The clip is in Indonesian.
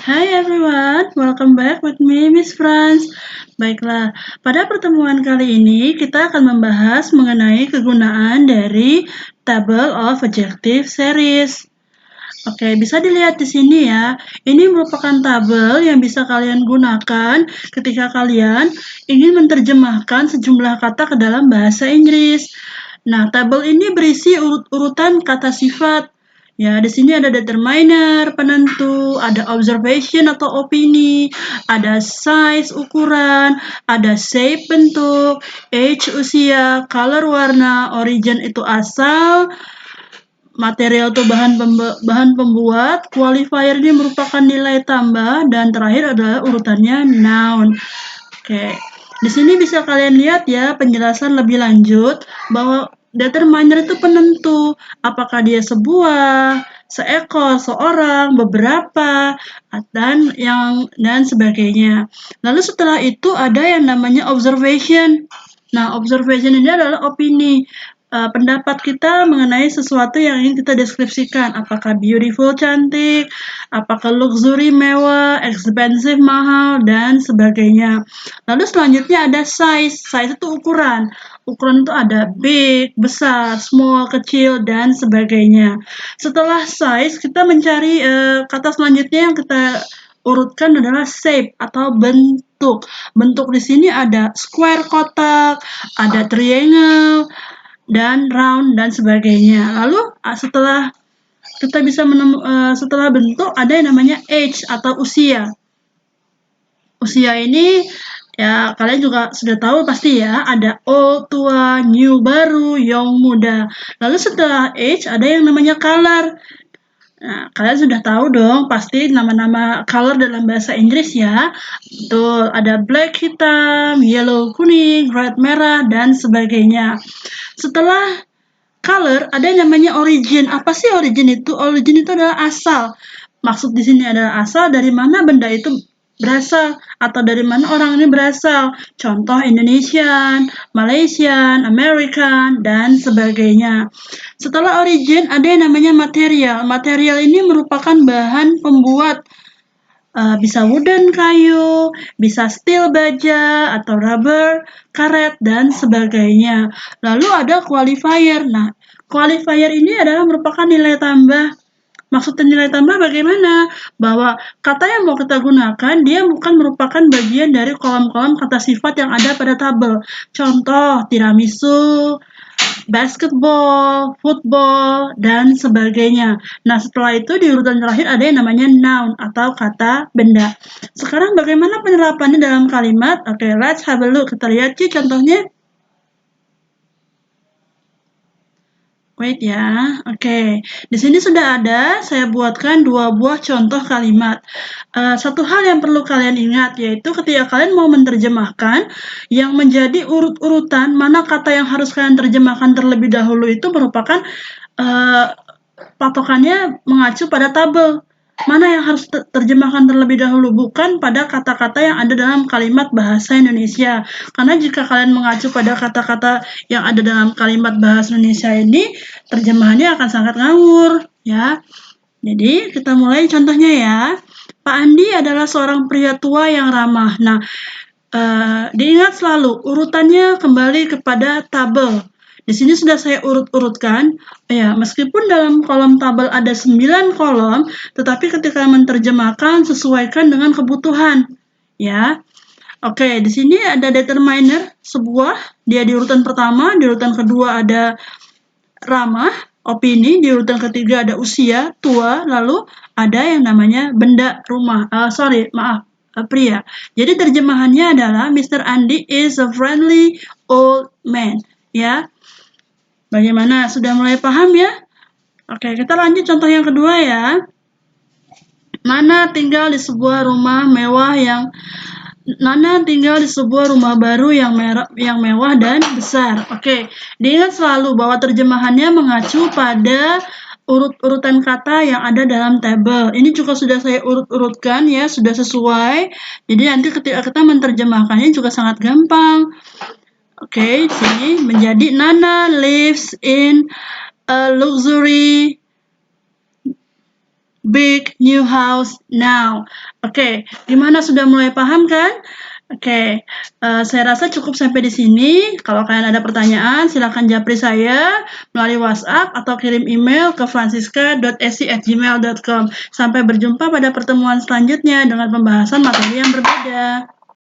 Hi everyone, welcome back with me, Miss Franz. Baiklah, pada pertemuan kali ini kita akan membahas mengenai kegunaan dari Table of Adjective Series. Oke, bisa dilihat di sini ya. Ini merupakan tabel yang bisa kalian gunakan ketika kalian ingin menerjemahkan sejumlah kata ke dalam bahasa Inggris. Nah, tabel ini berisi urutan kata sifat. Ya, di sini ada determiner, penentu, ada observation atau opini, ada size, ukuran, ada shape, bentuk, age, usia, color, warna, origin itu asal, material itu bahan pembuat, qualifier ini merupakan nilai tambah, dan terakhir adalah urutannya noun. Oke, di sini bisa kalian lihat ya penjelasan lebih lanjut bahwa determiner itu penentu apakah dia sebuah, seekor, seorang, beberapa, dan sebagainya. Lalu setelah itu ada yang namanya observation. Nah, observation ini adalah opini. Pendapat kita mengenai sesuatu yang ingin kita deskripsikan, apakah beautiful, cantik, apakah luxury, mewah, expensive, mahal, dan sebagainya. Lalu selanjutnya ada size. Size itu ukuran. Ukuran itu ada big, besar, small, kecil, dan sebagainya. Setelah size, kita mencari kata selanjutnya yang kita urutkan adalah shape atau bentuk. Bentuk di sini ada square, kotak, ada triangle, dan round, dan sebagainya. Lalu setelah kita bisa setelah bentuk ada yang namanya age atau usia. Usia ini ya kalian juga sudah tahu pasti ya, ada old, tua, new, baru, young, muda. Lalu setelah age ada yang namanya color. Nah, kalian sudah tahu dong pasti nama-nama color dalam bahasa Inggris ya. Betul, ada black, hitam, yellow, kuning, red, merah, dan sebagainya. Setelah color ada yang namanya origin. Apa sih origin itu? Origin itu adalah asal. Maksud di sini adalah asal dari mana benda itu berasal atau dari mana orang ini berasal. Contoh Indonesian, Malaysian, American, dan sebagainya. Setelah origin ada yang namanya material. Material ini merupakan bahan pembuat. Bisa wooden, kayu, bisa steel, baja, atau rubber, karet, dan sebagainya. Lalu ada qualifier. Nah, qualifier ini adalah merupakan nilai tambah. Maksudnya nilai tambah bagaimana? Bahwa kata yang mau kita gunakan, dia bukan merupakan bagian dari kolom-kolom kata sifat yang ada pada tabel. Contoh, tiramisu, basketball, football, dan sebagainya. Nah, setelah itu di urutan terakhir ada yang namanya noun atau kata benda. Sekarang bagaimana penerapannya dalam kalimat? Oke, let's have a look. Kita lihat sih contohnya. Wait ya, oke. Di sini sudah ada, saya buatkan dua buah contoh kalimat. Satu hal yang perlu kalian ingat, yaitu ketika kalian mau menerjemahkan, yang menjadi urut-urutan mana kata yang harus kalian terjemahkan terlebih dahulu itu merupakan patokannya mengacu pada tabel. Mana yang harus terjemahkan terlebih dahulu, bukan pada kata-kata yang ada dalam kalimat bahasa Indonesia. Karena jika kalian mengacu pada kata-kata yang ada dalam kalimat bahasa Indonesia ini, terjemahannya akan sangat ngawur, ya. Jadi, kita mulai contohnya ya. Pak Andi adalah seorang pria tua yang ramah. Nah, diingat selalu, urutannya kembali kepada tabel. Di sini sudah saya urut-urutkan, ya, meskipun dalam kolom tabel ada 9 kolom, tetapi ketika menerjemahkan sesuaikan dengan kebutuhan, ya. Oke, di sini ada determiner sebuah, dia di urutan pertama, di urutan kedua ada ramah, opini, di urutan ketiga ada usia, tua, lalu ada yang namanya benda, rumah. Pria. Jadi terjemahannya adalah Mr. Andi is a friendly old man, ya. Bagaimana? Sudah mulai paham ya? Oke, kita lanjut contoh yang kedua ya. Nana tinggal di sebuah rumah baru yang mewah dan besar. Oke, diingat selalu bahwa terjemahannya mengacu pada urutan kata yang ada dalam tabel. Ini juga sudah saya urut-urutkan ya, sudah sesuai. Jadi nanti ketika kita menerjemahkannya juga sangat gampang. Oke, sini menjadi Nana lives in a luxury big new house now. Oke, gimana, sudah mulai paham kan? Oke, saya rasa cukup sampai di sini. Kalau kalian ada pertanyaan, silakan japri saya melalui WhatsApp atau kirim email ke francisca.esi@gmail.com. Sampai berjumpa pada pertemuan selanjutnya dengan pembahasan materi yang berbeda.